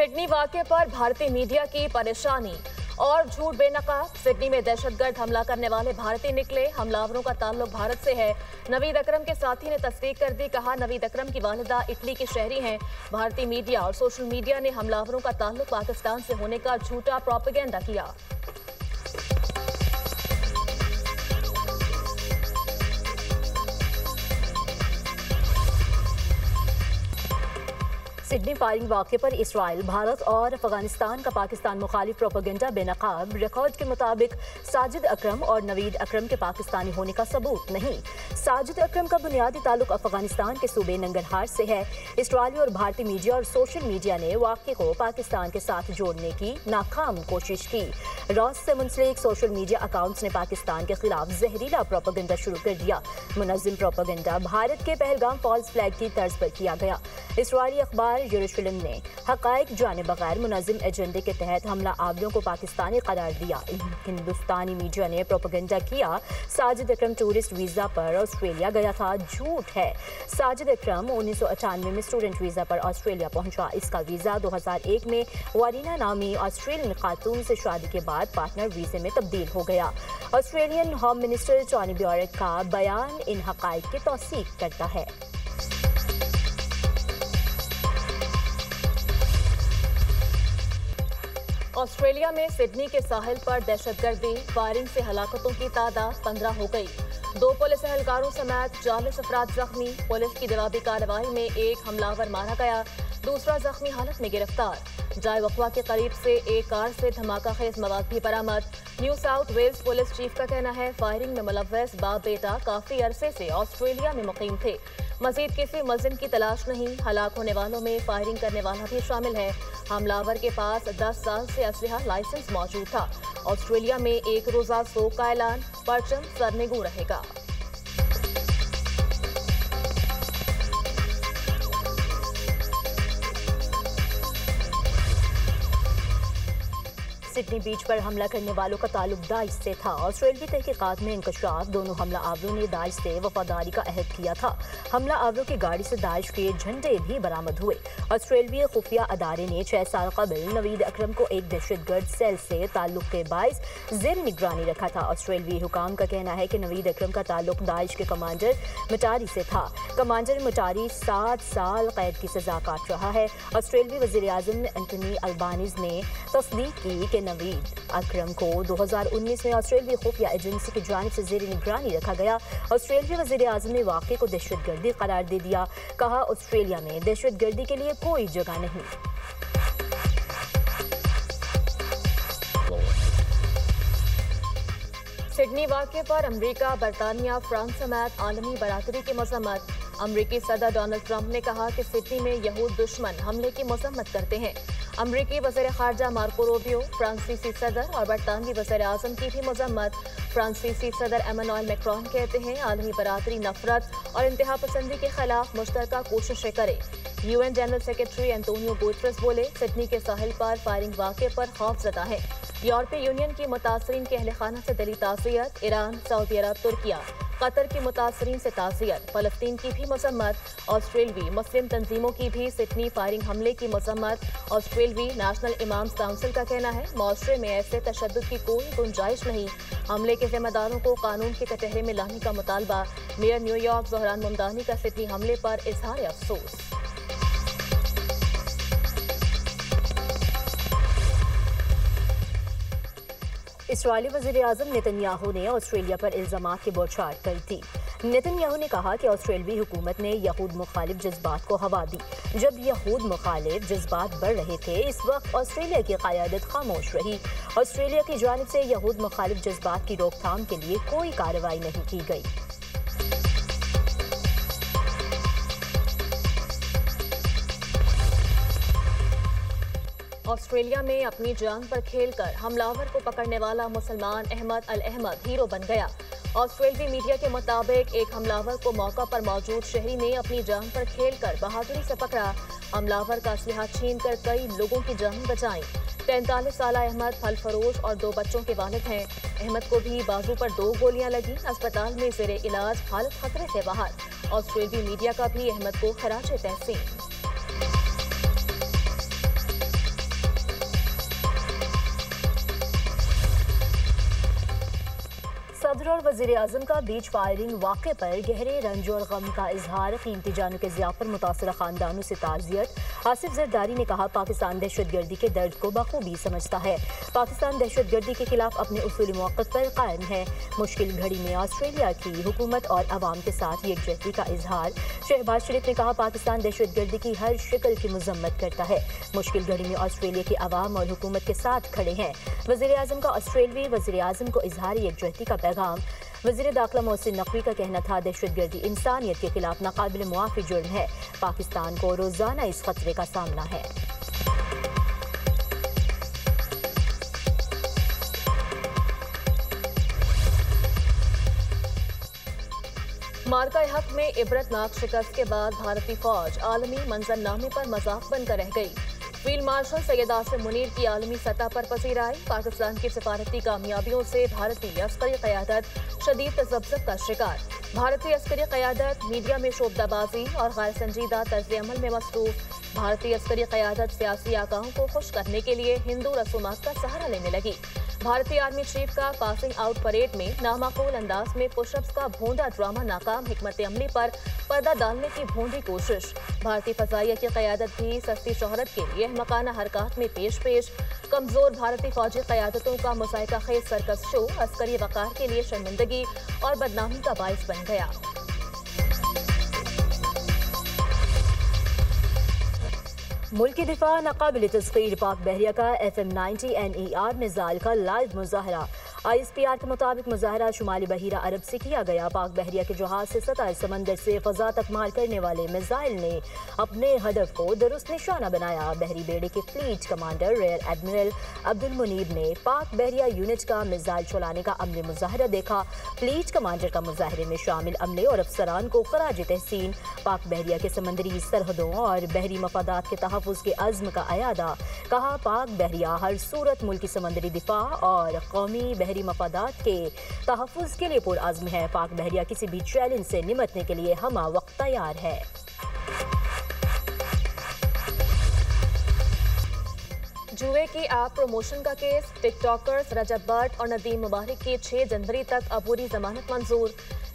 Sydney वाक़े पर भारतीय मीडिया की परेशानी और झूठ बेनकाब। सिडनी में दहशतगर्द हमला करने वाले भारतीय निकले, हमलावरों का ताल्लुक भारत से है। नवीद अकरम के साथी ने तस्दीक कर दी, कहा नवीद अकरम की वालिदा इटली की शहरी हैं। भारतीय मीडिया और सोशल मीडिया ने हमलावरों का ताल्लुक पाकिस्तान से होने का झूठा प्रोपेगेंडा किया। सिडनी फायरिंग वाक़े पर इसराइल, भारत और अफगानिस्तान का पाकिस्तान मुखालिफ प्रोपेगेंडा बेनकाब। रिकॉर्ड के मुताबिक साजिद अकरम और नवीद अकरम के पाकिस्तानी होने का सबूत नहीं। साजिद अकरम का बुनियादी ताल्लुक अफगानिस्तान के सूबे नंगरहार से है। इसराइली और भारतीय मीडिया और सोशल मीडिया ने वाक़े को पाकिस्तान के साथ जोड़ने की नाकाम कोशिश की। रॉस से मुंसलिक सोशल मीडिया अकाउंट्स ने पाकिस्तान के खिलाफ जहरीला प्रोपेगेंडा शुरू कर दिया। मुनज़्ज़म प्रोपेगेंडा भारत के पहलगाम फॉल्स फ्लैग की तर्ज पर किया गया। इसराइली अखबार यरूशलेम ने हक़ाइक़ जाने बगैर मुनज़्ज़म एजेंडे के तहत हमला आवरों को पाकिस्तानी करार दिया। हिंदुस्तानी मीडिया ने प्रोपेगेंडा किया साजिद अकरम टूरिस्ट वीज़ा पर ऑस्ट्रेलिया गया था। झूठ है। साजिद अकरम 1998 में स्टूडेंट वीज़ा पर ऑस्ट्रेलिया पहुंचा। इसका वीज़ा 2001 में वारीना नामी ऑस्ट्रेलियन खातून से शादी के बाद पार्टनर वीज़े में तब्दील हो गया। ऑस्ट्रेलियन होम मिनिस्टर टॉनी ब्योरेक का बयान इन हक़ाइक़ की तौसीक़ करता है। ऑस्ट्रेलिया में सिडनी के साहिल पर दहशतगर्दी फायरिंग से हलाकतों की तादाद 15 हो गई। 2 पुलिस एहलकारों समेत 40 अफराद जख्मी। पुलिस की जवाबी कार्रवाई में एक हमलावर मारा गया, दूसरा जख्मी हालत में गिरफ्तार। जाय वक़वा के करीब से एक कार से धमाका खेज मवाद भी बरामद। New South Wales police chief का कहना है फायरिंग में मुलव्वस बाप बेटा काफी अरसे से ऑस्ट्रेलिया में मुकीम थे। मजीद किसी मुलजिम की तलाश नहीं। हलाक होने वालों में फायरिंग करने वाला भी शामिल है। हमलावर के पास 10 साल से असलहा लाइसेंस मौजूद था। ऑस्ट्रेलिया में एक रोजा सोग का ऐलान, परचम सरनेगू रहेगा। सिडनी बीच पर हमला करने वालों का ताल्लुक दाइश से था। ऑस्ट्रेलियाई तहकीकात में इंकशाफ, दोनों हमला आवरों ने दाइश से वफादारी का अहद किया था। हमला आवरों की गाड़ी से दाइश के झंडे भी बरामद हुए। ऑस्ट्रेलियाई खुफिया अदारे ने 6 साल कबल नवीद अकरम को एक दहशतगर्द सेल से ताल्लुक के बाइस जेर निगरानी रखा था। ऑस्ट्रेलियाई हुकाम का कहना है कि नवीद अकरम का ताल्लुक दाइश के कमांडर मटारी से था। कमांडर मटारी 7 साल कैद की सजा काट रहा है। ऑस्ट्रेलियाई वज़ीर आज़म एंटनी अल्बानीज ने तस्दीक की कि नवीद अकरम को 2019 में ऑस्ट्रेलियाई खुफिया एजेंसी की जानिब से जेर निगरानी रखा गया। ऑस्ट्रेलियाई वज़ीर आज़म ने वाक़े को दहशतगर्दी करार दे दिया। कहा ऑस्ट्रेलिया में दहशतगर्दी के लिए कोई जगह नहीं। सिडनी वाक़े पर अमरीका, बरतानिया, फ्रांस समेत आलमी बरादरी की मज़म्मत। अमरीकी सदर डोनाल्ड ट्रंप ने कहा कि सिडनी में यहूद दुश्मन हमले की मज़म्मत करते हैं। अमरीकी वज़ीर ख़ारजा मार्को रूबियो, फ्रांसीसी सदर और बरतानवी वज़ीर आज़म की भी मज़म्मत। फ्रांसीसी सदर एमेनुएल मैक्रोन कहते हैं आलमी बरादरी नफरत और इंतहा पसंदी के खिलाफ मुश्तरका कोशिशें करे। UN general secretary Antonio Guterres बोले सिडनी के साहिल पर फायरिंग वाक़े पर खौफज़दा है। यूरोपीय यूनियन की मुतासरीन के अहल खाना से दिली ताज़ियत। ईरान, सऊदी अरब, तुर्किया, कतर की मुतासरीन से ताज़ियत। फ़लस्तीन की भी मज़म्मत। ऑस्ट्रेलवी मुस्लिम तंजीमों की भी सिडनी फायरिंग हमले की मज़म्मत। ऑस्ट्रेलवी नेशनल इमाम्स काउंसिल का कहना है माशरे में ऐसे तशद्दुद की कोई गुंजाइश नहीं। हमले के ज़िम्मेदारों को कानून के कटहरे में लाने का मुतालबा। मेयर न्यूयॉर्क ज़हरान मुमदानी का सिडनी हमले पर इजहार अफसोस। इसराइली वज़ीर आज़म नेतन्याहू ने ऑस्ट्रेलिया पर इल्ज़ामात की बौछार कर दी। नेतन्याहू ने कहा कि ऑस्ट्रेलियाई हुकूमत ने यहूद मुखालिफ जज्बात को हवा दी। जब यहूद मुखालिफ जज्बात बढ़ रहे थे इस वक्त ऑस्ट्रेलिया की क़यादत खामोश रही। ऑस्ट्रेलिया की जानिब से यहूद मुखालिफ जज्बात की रोकथाम के लिए कोई कार्रवाई नहीं की गई। ऑस्ट्रेलिया में अपनी जान पर खेलकर हमलावर को पकड़ने वाला मुसलमान अहमद अल अहमद हीरो बन गया। ऑस्ट्रेलियाई मीडिया के मुताबिक एक हमलावर को मौका पर मौजूद शहरी ने अपनी जान पर खेलकर बहादुरी से पकड़ा। हमलावर का असलहा छीनकर कई लोगों की जान बचाई। 43 साल अहमद फल फरोश और 2 बच्चों के वालिद हैं। अहमद को भी बाजू पर 2 गोलियां लगी। अस्पताल में ज़ेरे इलाज, हालत खतरे से बाहर। ऑस्ट्रेलियाई मीडिया का भी अहमद को खराज तहसीन। सदर और वजीर आजम का बीच फायरिंग वाक़े पर गहरे रंज और गम का इजहार, कीमती जानों के ज़िया पर मुतासरा खानदानों से ताज़ियत। आसिफ जरदारी ने कहा, पाकिस्तान दहशतगर्दी के दर्द को बखूबी समझता है। पाकिस्तान दहशतगर्दी के खिलाफ अपने उसूली मौक़िफ़ पर कायम है। मुश्किल घड़ी में ऑस्ट्रेलिया की हुकूमत और अवाम के साथ यकजहती का इजहार। शहबाज शरीफ ने कहा, पाकिस्तान दहशतगर्दी की हर शिकल की मजम्मत करता है। मुश्किल घड़ी में ऑस्ट्रेलिया की अवाम और हुकूमत के साथ खड़े हैं। वज़ीर आज़म का ऑस्ट्रेलवी वज़ीर आज़म को इजहार यकजहती का पैगाम। वज़ीर दाखिला मोहसिन नकवी का कहना था, दहशतगर्दी इंसानियत के खिलाफ नाकाबिल मुआफ़ी जुर्म है। पाकिस्तान को रोज़ाना इस खतरे का सामना है। मार्का हक में इबरतनाक शिकस्त के बाद भारतीय फौज आलमी मंजरनामे पर मजाक बनकर रह गई। फील्ड मार्शल सैयद आसिम मुनीर की आलमी सतह पर पसीराई। पाकिस्तान की सिफारती कामयाबियों से भारतीय अस्करी क़यादत शदीद तज़ब्ज़ुब का शिकार। भारतीय अस्करी क़यादत मीडिया में शोबदाबाजी और गैर संजीदा तर्ज़ अमल में मसरूफ़। भारतीय अस्करी क़यादत सियासी आकाओं को खुश करने के लिए हिंदू रसूमात का सहारा लेने लगी। भारतीय आर्मी चीफ का पासिंग आउट परेड में नामाकूल अंदाज में पुशअप्स का भोंदा ड्रामा नाकाम, हिकमत अमली पर पर्दा डालने की भोंदी कोशिश। भारतीय फजाइया की क़यादत भी सस्ती शोहरत के लिए मकाना हरकत में पेश। कमजोर भारतीय फौजी क़यादतों का मुसाइका खेज सर्कस शो अस्करी वक़ार के लिए शर्मिंदगी और बदनामी का बाइस बन गया। मुल्क की दिफा नाकाबिल तस्खीर, पाक बहरिया का FM-90 NER मिसाइल का लाइव मुजाहरा। ISPR के मुताबिक मुजाहरा शुमाली बहीरा अरब से किया गया। पाक बहरिया के जहाज से सतह समंदर से फजा तक मार करने वाले मिसाइल ने अपने हदफ को दुरुस्त निशाना बनाया। बहरी बेड़े के fleet commander rear admiral Abdul Munib ने पाक बहरिया यूनिट का मिसाइल चलाने का अमली मुजाहरा देखा। फ्लीट कमांडर का मुजाहरे में शामिल अमले और अफसरान को खराज तहसीन। पाक बहरिया के समंदरी सरहदों और बहरी मफादात के तहफ़्फ़ुज़ के अज़्म का अयादा। कहा, पाक बहरिया हर सूरत मुल्की समंदरी दिफा और कौमी बहरी मफादात के तहफ़्फ़ुज़ के लिए पुरअज़्म है। पाक बहरिया किसी भी चैलेंज से निमटने के लिए हमा वक्त तैयार है। जुए की ऐप प्रमोशन का केस, टिकटॉकर्स रजब भट्ट और नदीम मुबारक की 6 जनवरी तक अबूरी जमानत मंजूर।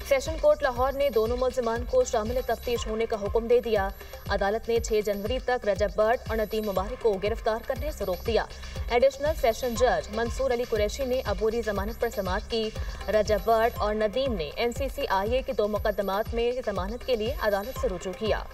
सेशन कोर्ट लाहौर ने दोनों मुल्ज़िमान को शामिल तफ्तीश होने का हुक्म दे दिया। अदालत ने 6 जनवरी तक रजब भट्ट और नदीम मुबारक को गिरफ्तार करने से रोक दिया। एडिशनल सेशन जज मंसूर अली कुरैशी ने अबूरी जमानत पर समाअत की। रजब भट्ट और नदीम ने NCCIA के 2 मुकदमात में जमानत के लिए अदालत से रुजू किया।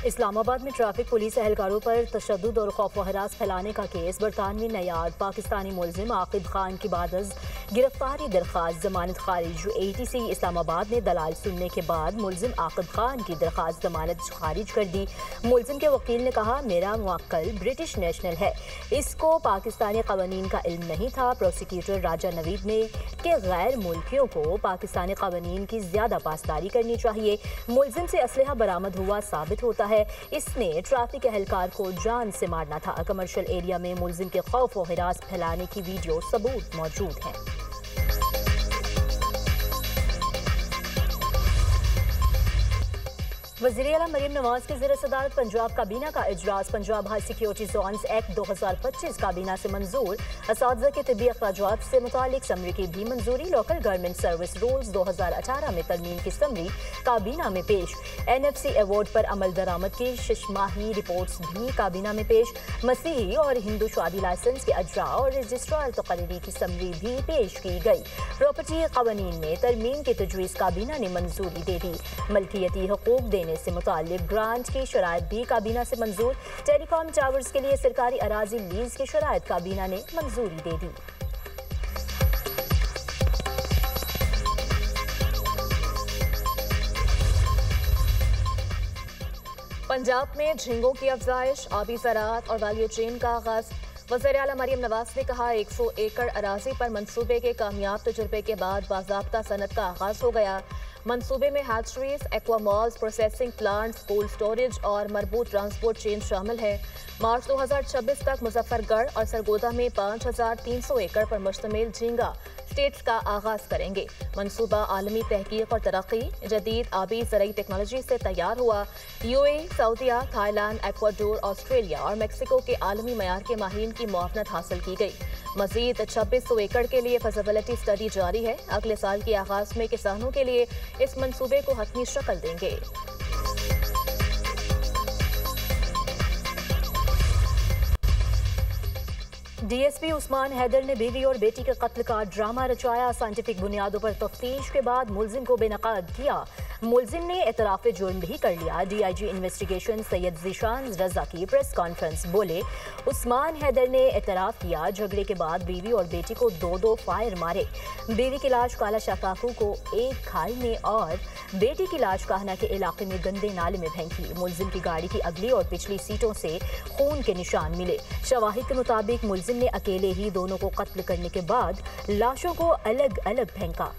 इस्लामाबाद में ट्रैफिक पुलिस एहलकारों पर तशद्दुद और खौफ व हरास फैलाने का केस। बरतानवी नयाद पाकिस्तानी मुल्जिम आकिब खान की बादज गिरफ्तारी दरख्वास्त जमानत खारिज। ATC इस्लामाबाद ने दलाल सुनने के बाद मुल्जिम आकिब खान की दरख्वास्त जमानत खारिज कर दी। मुल्जिम के वकील ने कहा, मेरा मुवक्किल ब्रिटिश नेशनल है, इसको पाकिस्तानी कवानीन का इल्म नहीं था। प्रोसिक्यूटर राजा नवीद ने कि गैर मुल्कियों को पाकिस्तानी कवानीन की ज्यादा पासदारी करनी चाहिए। मुल्जिम से असलहा बरामद हुआ साबित होता है इसने ट्रैफिक एहलकार को जान से मारना था। कमर्शियल एरिया में मुल्जिम के खौफ व हिरास फैलाने की वीडियो सबूत मौजूद है। वज़ीर आला मरीम नवाज के ज़ेर सदारत पंजाब काबीना का इजलास। Punjab high security zones act 2025 काबीना से मंजूर। असातिज़ा के तिब्बी अखराजात से मुतालिक समरी की भी मंजूरी। लोकल गवर्नमेंट सर्विस रूल्स 2018 में तरमीम की समरी काबीना में पेश। NFC अवार्ड पर अमल दरामद की 6 माही रिपोर्ट्स भी काबीना में पेश। मसीही और हिंदू शादी लाइसेंस के अजरा और रजिस्ट्रार तकरीरी की समरी भी पेश की गई। प्रॉपर्टी कवानीन में तरमीम की तजवीज़ काबीना ने मंजूरी दे दी। मलकियती हकूक देने से मुतालिक ग्रांट की शराइत भी काबीना से मंजूर। टेलीकॉम टावर्स के लिए सरकारी अराजी लीज की शराइत काबीना ने मंजूरी दे दी। पंजाब में झींगों की अफजाइश, आबी ज़राअत और वैल्यू चेन का आगाज। वज़ीर आला मरीम नवाज ने कहा, 100 एकड़ अराजी पर मंसूबे के कामयाब तजुर्बे के बाद बाज़ाब्ता सनत का आगाज हो गया। मंसूबे में hatcheries, aqua malls, processing plants, cold storage और मरबूत ट्रांसपोर्ट चेन शामिल है। मार्च 2026 तक मुजफ्फरगढ़ और सरगोदा में 5300 एकड़ पर मुश्तमिल झींगा स्टेट्स का आगाज करेंगे। मंसूबा आलमी तहकीक और तरक्की, जदीद आबी ज़रई टेक्नोलॉजी से तैयार हुआ। यूएई, सऊदीया, थाईलैंड, एक्वाडोर, ऑस्ट्रेलिया और मेक्सिको के आलमी मयार के माहिरीन की मुआवनत हासिल की गई। मजीद 2600 एकड़ के लिए फिजिबिलिटी स्टडी जारी है। अगले साल के आगाज में किसानों के लिए इस मंसूबे को हतमी शक्ल देंगे। डीएसपी उस्मान हैदर ने बीवी और बेटी के कत्ल का ड्रामा रचाया। साइंटिफिक बुनियादों पर तफ्तीश के बाद मुलजिम को बेनकाब किया। मुलजिम ने एतराफ़ जुर्म भी कर लिया। डीआईजी इन्वेस्टिगेशन सैयद ज़ीशान रजा की प्रेस कॉन्फ्रेंस बोले, उस्मान हैदर ने एतराफ़ किया झगड़े के बाद बीवी और बेटी को दो फायर मारे। बीवी की लाश काला शाकाकू को एक खाई में और बेटी की लाश काहना के इलाके में गंदे नाले में फेंकी। मुलजिम की गाड़ी की अगली और पिछली सीटों से खून के निशान मिले। शवाहिद के मुताबिक मुलजिम ने अकेले ही दोनों को कत्ल करने के बाद लाशों को अलग अलग फेंका।